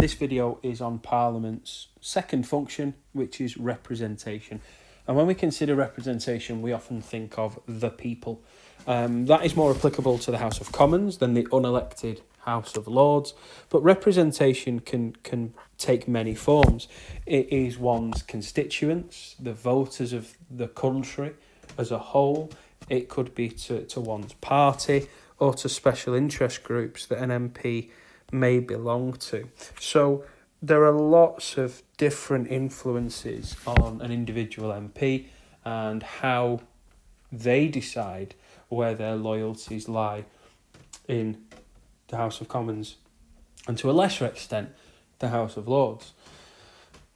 This video is on Parliament's second function, which is representation. And when we consider representation, we often think of the people. That is more applicable to the House of Commons than the unelected House of Lords. But representation can take many forms. It is one's constituents, the voters of the country as a whole. It could be to one's party or to special interest groups that an MP may belong to. So there are lots of different influences on an individual MP and how they decide where their loyalties lie in the House of Commons and to a lesser extent the House of Lords.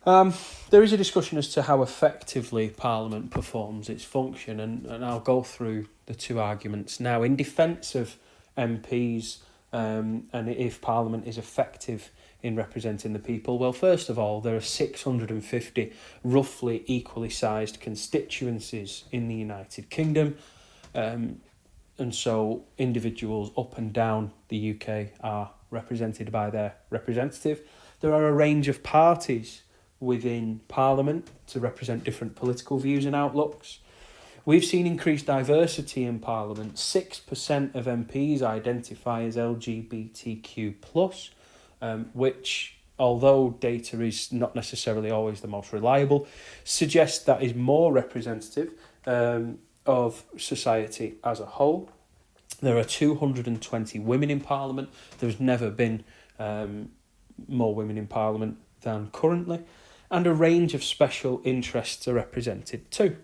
There is a discussion as to how effectively Parliament performs its function, and I'll go through the two arguments now. In defence of MPs and if Parliament is effective in representing the people, well, first of all, there are 650 roughly equally sized constituencies in the United Kingdom, and so individuals up and down the UK are represented by their representative. There are a range of parties within Parliament to represent different political views and outlooks. We've seen increased diversity in Parliament. 6% of MPs identify as LGBTQ+, which, although data is not necessarily always the most reliable, suggests that is more representative of society as a whole. There are 220 women in Parliament. There's never been more women in Parliament than currently. And a range of special interests are represented too.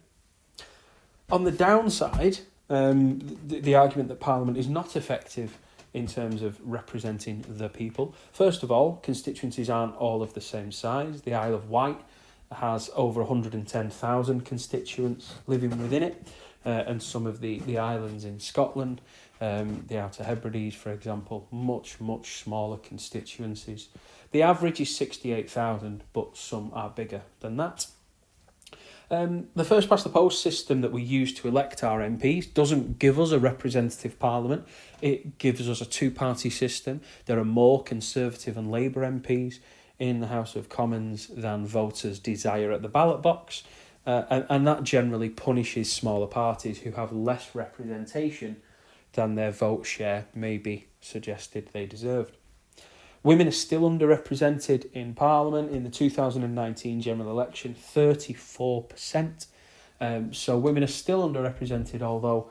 On the downside, the argument that Parliament is not effective in terms of representing the people. First of all, constituencies aren't all of the same size. The Isle of Wight has over 110,000 constituents living within it, and some of the islands in Scotland, the Outer Hebrides, for example, much smaller constituencies. The average is 68,000, but some are bigger than that. The first past the post system that we use to elect our MPs doesn't give us a representative parliament. It gives us a two-party system. There are more Conservative and Labour MPs in the House of Commons than voters desire at the ballot box, and that generally punishes smaller parties who have less representation than their vote share maybe suggested they deserved. Women are still underrepresented in Parliament. In the 2019 general election, 34%. So women are still underrepresented, although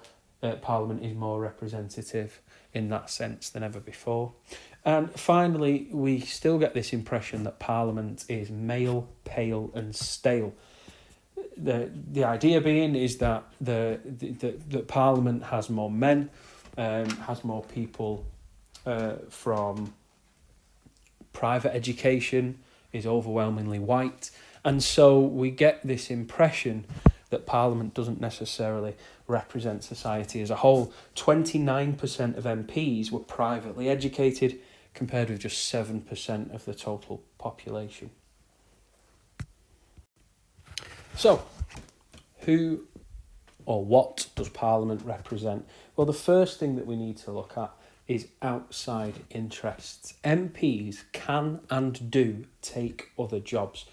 Parliament is more representative in that sense than ever before. And finally, we still get this impression that Parliament is male, pale and stale. The idea being is that the Parliament has more men, has more people from private education, is overwhelmingly white, and so we get this impression that Parliament doesn't necessarily represent society as a whole. 29% of MPs were privately educated, compared with just 7% of the total population. So, who or what does Parliament represent? Well, the first thing that we need to look at is outside interests. MPs can and do take other jobs.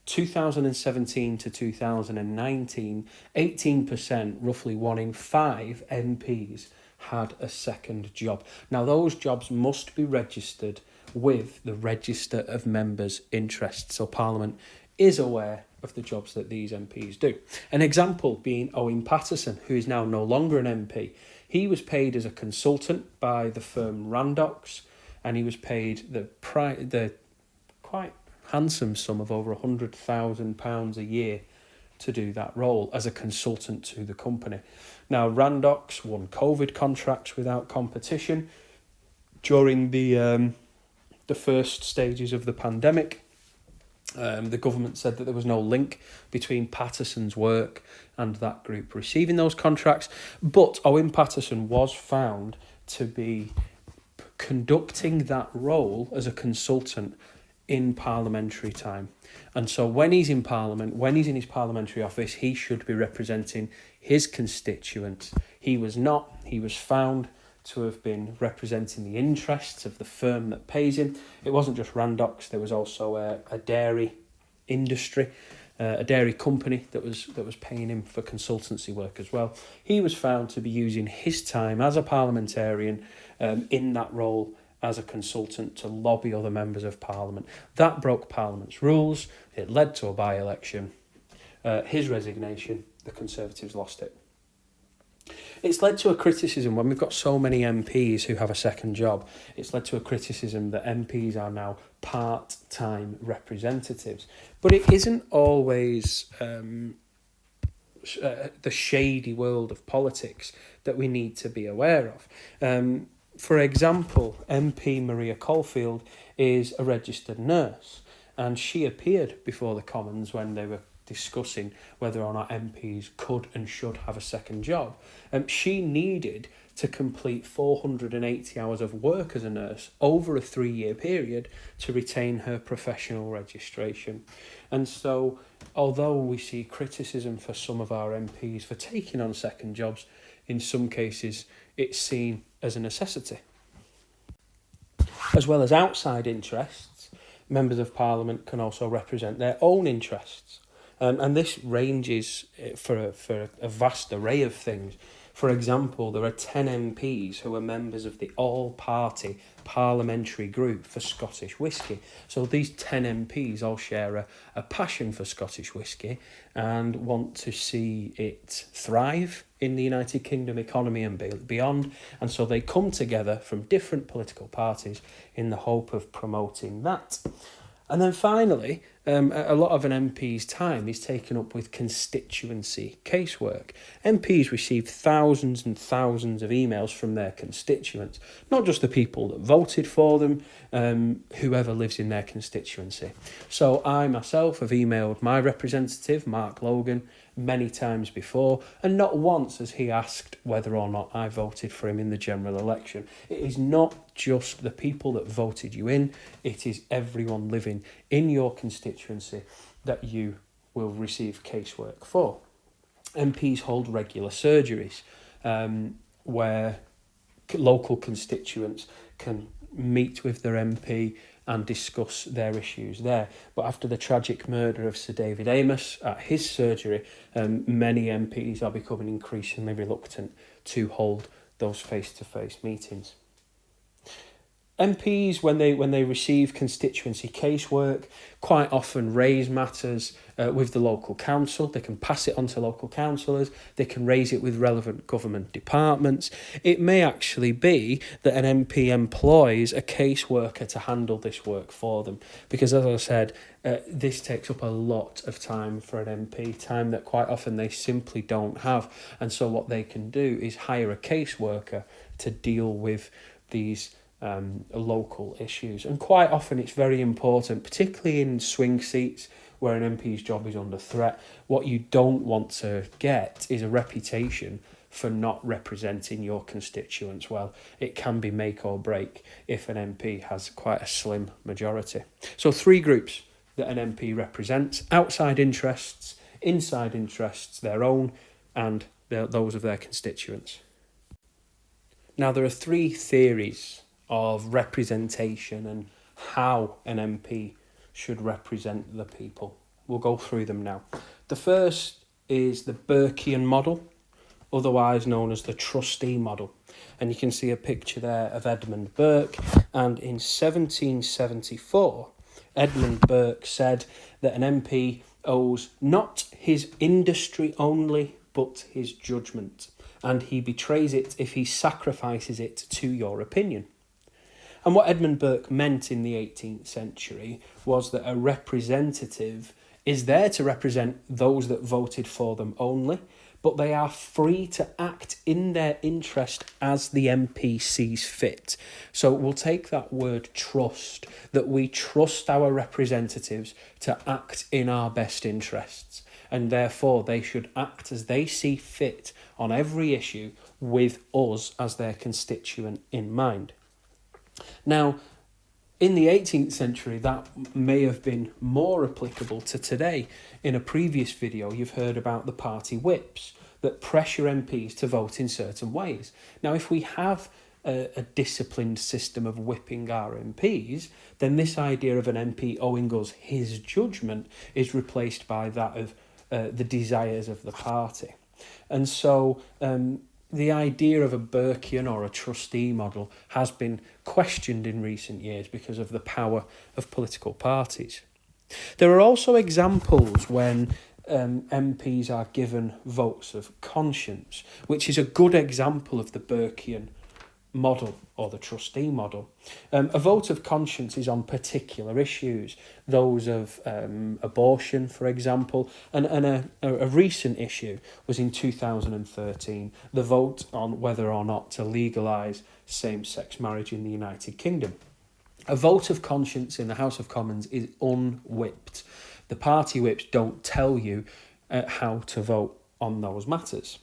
2017 to 2019, 18%, roughly 1 in 5 MPs had a second job. Now, those jobs must be registered with the Register of Members' Interests, so Parliament is aware of the jobs that these MPs do. An example being Owen Paterson, who is now no longer an MP. He was paid as a consultant by the firm Randox, and he was paid the quite handsome sum of over £100,000 a year to do that role as a consultant to the company. Now, Randox won COVID contracts without competition during the first stages of the pandemic. The government said that there was no link between Paterson's work and that group receiving those contracts, but Owen Paterson was found to be conducting that role as a consultant in parliamentary time. And so when he's in Parliament, when he's in his parliamentary office, he should be representing his constituents. He was not. He was found to have been representing the interests of the firm that pays him. It wasn't just Randox, there was also a dairy industry, a dairy company that was paying him for consultancy work as well. He was found to be using his time as a parliamentarian in that role as a consultant to lobby other members of Parliament. That broke Parliament's rules. It led to a by-election. His resignation, the Conservatives lost it. It's led to a criticism when we've got so many MPs who have a second job. It's led to a criticism that MPs are now part-time representatives. But it isn't always the shady world of politics that we need to be aware of. For example, MP Maria Caulfield is a registered nurse, and she appeared before the Commons when they were discussing whether or not MPs could and should have a second job. She needed to complete 480 hours of work as a nurse over a 3-year period to retain her professional registration. And so, although we see criticism for some of our MPs for taking on second jobs, in some cases it's seen as a necessity. As well as outside interests, members of Parliament can also represent their own interests. And this ranges for a vast array of things. For example, there are 10 MPs who are members of the all-party parliamentary group for Scottish whisky. So these 10 MPs all share a passion for Scottish whisky and want to see it thrive in the United Kingdom economy and beyond. And so they come together from different political parties in the hope of promoting that. And then finally, a lot of an MP's time is taken up with constituency casework. MPs receive thousands and thousands of emails from their constituents, not just the people that voted for them, whoever lives in their constituency. So I myself have emailed my representative, Mark Logan, many times before, and not once has he asked whether or not I voted for him in the general election. It is not just the people that voted you in, it is everyone living in your constituency that you will receive casework for. MPs hold regular surgeries where local constituents can meet with their MP and discuss their issues there. But after the tragic murder of Sir David Amos at his surgery, many MPs are becoming increasingly reluctant to hold those face-to-face meetings. MPs, when they receive constituency casework, quite often raise matters with the local council. They can pass it on to local councillors. They can raise it with relevant government departments. It may actually be that an MP employs a caseworker to handle this work for them. Because as I said, this takes up a lot of time for an MP, time that quite often they simply don't have. And so what they can do is hire a caseworker to deal with these local issues. And quite often it's very important, particularly in swing seats where an MP's job is under threat. What you don't want to get is a reputation for not representing your constituents well. It can be make or break if an MP has quite a slim majority. So 3 groups that an MP represents: outside interests, inside interests, their own, and those of their constituents. Now there are 3 theories of representation and how an MP should represent the people. We'll go through them now. The first is the Burkean model, otherwise known as the trustee model. And you can see a picture there of Edmund Burke. And in 1774, Edmund Burke said that an MP owes not his industry only, but his judgment. And he betrays it if he sacrifices it to your opinion. And what Edmund Burke meant in the 18th century was that a representative is there to represent those that voted for them only, but they are free to act in their interest as the MP sees fit. So we'll take that word trust, that we trust our representatives to act in our best interests, and therefore they should act as they see fit on every issue with us as their constituent in mind. Now, in the 18th century, that may have been more applicable to today. In a previous video, you've heard about the party whips that pressure MPs to vote in certain ways. Now, if we have a disciplined system of whipping our MPs, then this idea of an MP owing us his judgment is replaced by that of the desires of the party. And so the idea of a Burkean or a trustee model has been questioned in recent years because of the power of political parties. There are also examples when MPs are given votes of conscience, which is a good example of the Burkean model or the trustee model. A vote of conscience is on particular issues, those of abortion, for example, and a recent issue was in 2013, the vote on whether or not to legalise same-sex marriage in the United Kingdom. A vote of conscience in the House of Commons is unwhipped. The party whips don't tell you how to vote on those matters.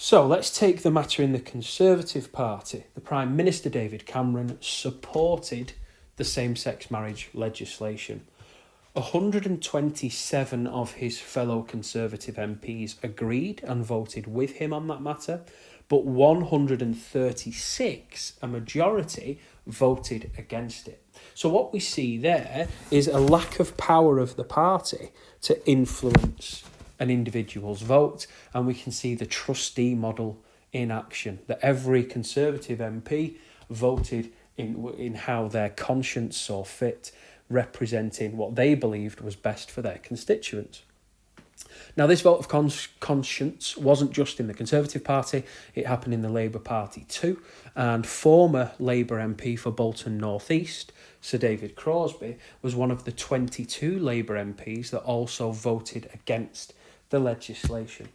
So let's take the matter in the Conservative Party. The Prime Minister, David Cameron, supported the same-sex marriage legislation. 127 of his fellow Conservative MPs agreed and voted with him on that matter, but 136, a majority, voted against it. So what we see there is a lack of power of the party to influence an individual's vote, and we can see the trustee model in action, that every Conservative MP voted in how their conscience saw fit, representing what they believed was best for their constituents. Now, this vote of conscience wasn't just in the Conservative Party, it happened in the Labour Party too, and former Labour MP for Bolton North East, Sir David Crosbie, was one of the 22 Labour MPs that also voted against the legislation.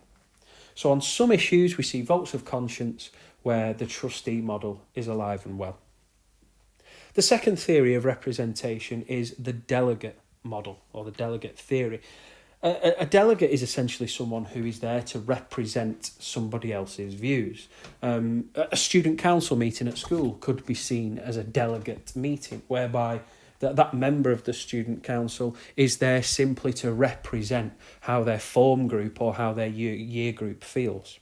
So on some issues we see votes of conscience where the trustee model is alive and well. The second theory of representation is the delegate model or the delegate theory. A delegate is essentially someone who is there to represent somebody else's views. A student council meeting at school could be seen as a delegate meeting, whereby that member of the student council is there simply to represent how their form group or how their year group feels.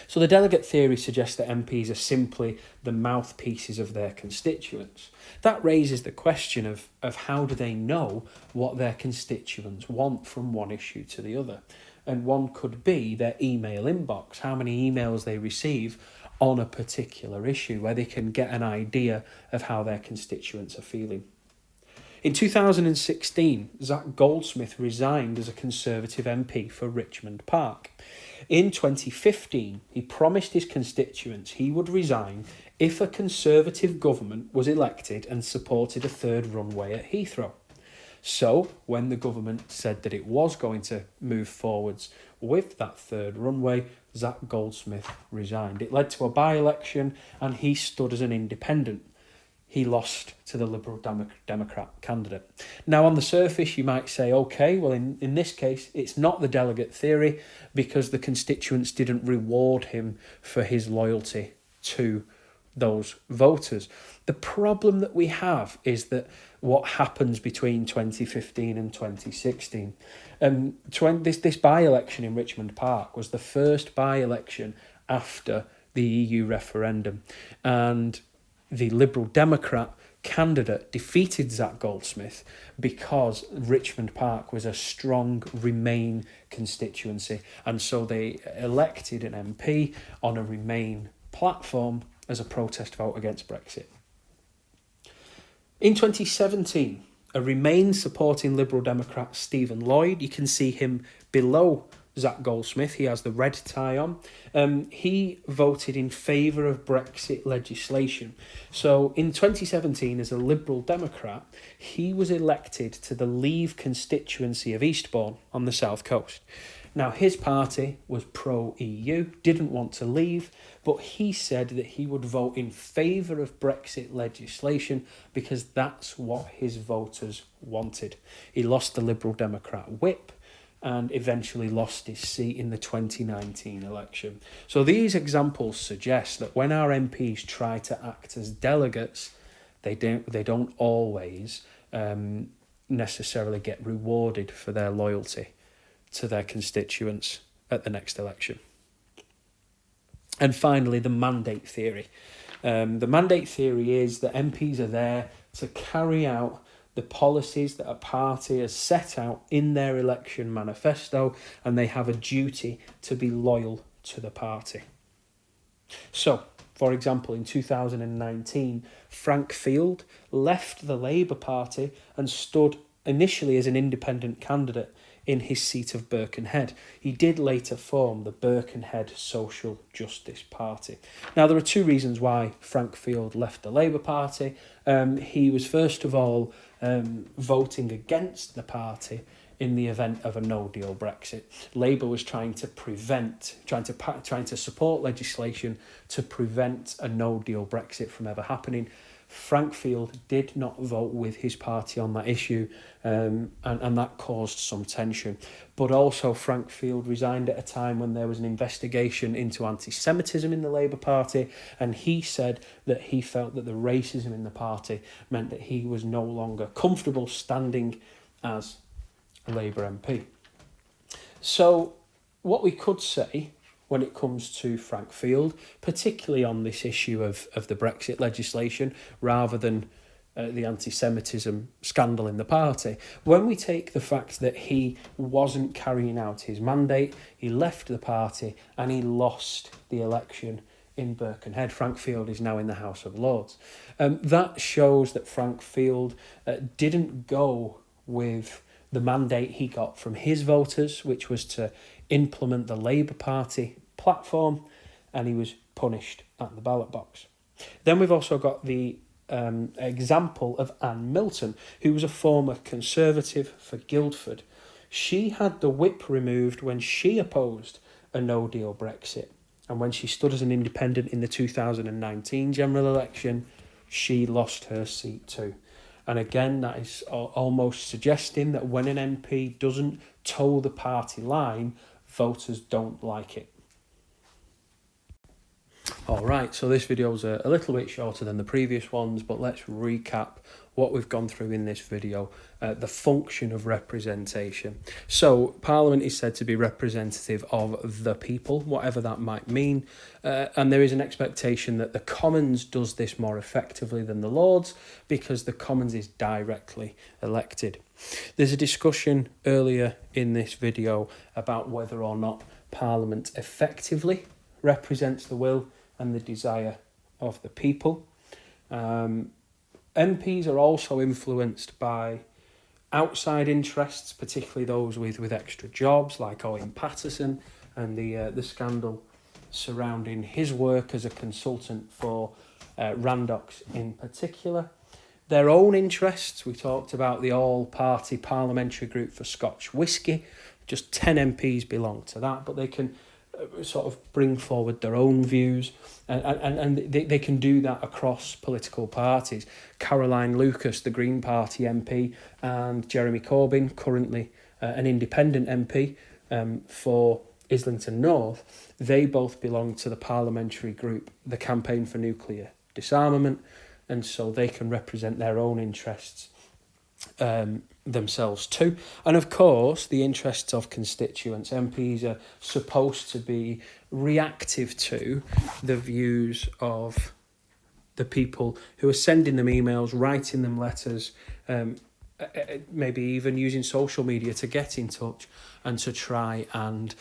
So the delegate theory suggests that MPs are simply the mouthpieces of their constituents. That raises the question of how do they know what their constituents want from one issue to the other. And one could be their email inbox, how many emails they receive on a particular issue, where they can get an idea of how their constituents are feeling. In 2016, Zac Goldsmith resigned as a Conservative MP for Richmond Park. In 2015, he promised his constituents he would resign if a Conservative government was elected and supported a third runway at Heathrow. So, when the government said that it was going to move forwards with that third runway, Zac Goldsmith resigned. It led to a by-election and he stood as an independent. He lost to the Liberal Democrat candidate. Now, on the surface, you might say, OK, well, in this case, it's not the delegate theory because the constituents didn't reward him for his loyalty to those voters. The problem that we have is that what happens between 2015 and 2016. This by-election in Richmond Park was the first by-election after the EU referendum, and the Liberal Democrat candidate defeated Zac Goldsmith because Richmond Park was a strong Remain constituency, and so they elected an MP on a Remain platform as a protest vote against Brexit. In 2017, a Remain supporting Liberal Democrat Stephen Lloyd, you can see him below Zac Goldsmith, he has the red tie on, he voted in favour of Brexit legislation. So in 2017, as a Liberal Democrat, he was elected to the Leave constituency of Eastbourne on the south coast. Now, his party was pro-EU, didn't want to leave, but he said that he would vote in favour of Brexit legislation because that's what his voters wanted. He lost the Liberal Democrat whip and eventually lost his seat in the 2019 election. So these examples suggest that when our MPs try to act as delegates, they don't always necessarily get rewarded for their loyalty to their constituents at the next election. And finally, the mandate theory. The mandate theory is that MPs are there to carry out the policies that a party has set out in their election manifesto, and they have a duty to be loyal to the party. So, for example, in 2019, Frank Field left the Labour Party and stood initially as an independent candidate in his seat of Birkenhead. He did later form the Birkenhead Social Justice Party. Now, there are two reasons why Frank Field left the Labour Party. He was, first of all, voting against the party in the event of a no-deal Brexit. Labour was trying to support legislation to prevent a no-deal Brexit from ever happening. Frank Field did not vote with his party on that issue, and that caused some tension. But also Frank Field resigned at a time when there was an investigation into anti-Semitism in the Labour Party, and he said that he felt that the racism in the party meant that he was no longer comfortable standing as a Labour MP. So what we could say when it comes to Frank Field, particularly on this issue of the Brexit legislation, rather than the anti-Semitism scandal in the party, when we take the fact that he wasn't carrying out his mandate, he left the party and he lost the election in Birkenhead. Frank Field is now in the House of Lords. That shows that Frank Field didn't go with the mandate he got from his voters, which was to implement the Labour Party platform, and he was punished at the ballot box. Then we've also got the example of Anne Milton, who was a former Conservative for Guildford. She had the whip removed when she opposed a no-deal Brexit, and when she stood as an independent in the 2019 general election, she lost her seat too. And again, that is almost suggesting that when an MP doesn't toe the party line, voters don't like it. All right, so this video is a little bit shorter than the previous ones, but let's recap what we've gone through in this video, the function of representation. So Parliament is said to be representative of the people, whatever that might mean, and there is an expectation that the Commons does this more effectively than the Lords because the Commons is directly elected. There's a discussion earlier in this video about whether or not Parliament effectively represents the will and the desire of the people. MPs are also influenced by outside interests, particularly those with extra jobs, like Owen Paterson and the scandal surrounding his work as a consultant for Randox in particular. Their own interests, we talked about the all-party parliamentary group for Scotch whisky. Just 10 MPs belong to that, but they can sort of bring forward their own views, and they can do that across political parties. Caroline Lucas, the Green Party MP, and Jeremy Corbyn, currently an independent MP for Islington North, they both belong to the parliamentary group, the Campaign for Nuclear Disarmament, and so they can represent their own interests themselves too. And of course, the interests of constituents. MPs are supposed to be reactive to the views of the people who are sending them emails, writing them letters, maybe even using social media to get in touch and to try and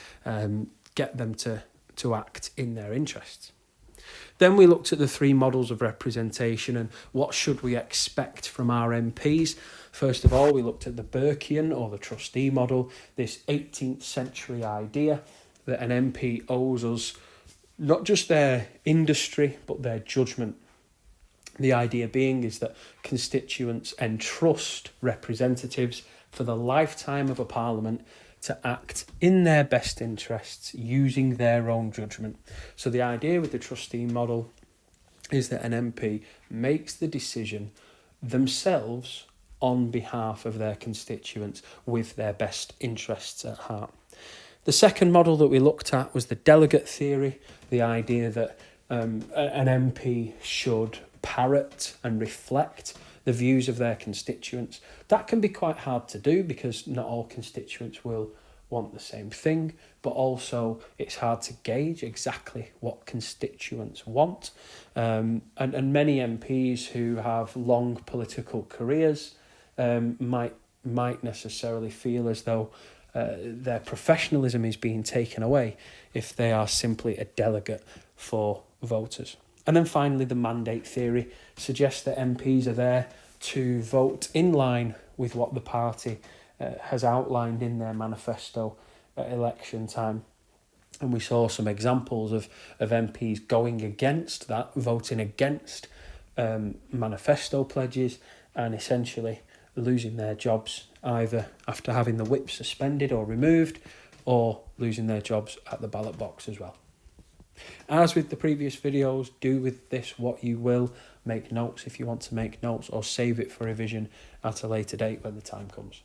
get them to act in their interests. Then we looked at the three models of representation and what should we expect from our MPs. First of all, we looked at the Burkean or the trustee model, this 18th century idea that an MP owes us not just their industry, but their judgment. The idea being is that constituents entrust representatives for the lifetime of a parliament to act in their best interests using their own judgment. So the idea with the trustee model is that an MP makes the decision themselves on behalf of their constituents with their best interests at heart. The second model that we looked at was the delegate theory, the idea that an MP should parrot and reflect the views of their constituents. That can be quite hard to do because not all constituents will want the same thing, but also it's hard to gauge exactly what constituents want. And many MPs who have long political careers might necessarily feel as though their professionalism is being taken away if they are simply a delegate for voters. And then finally, the mandate theory suggests that MPs are there to vote in line with what the party has outlined in their manifesto at election time. And we saw some examples of MPs going against that, voting against manifesto pledges, and essentially losing their jobs either after having the whip suspended or removed, or losing their jobs at the ballot box as well. As with the previous videos, do with this what you will. Make notes if you want to make notes, or save it for revision at a later date when the time comes.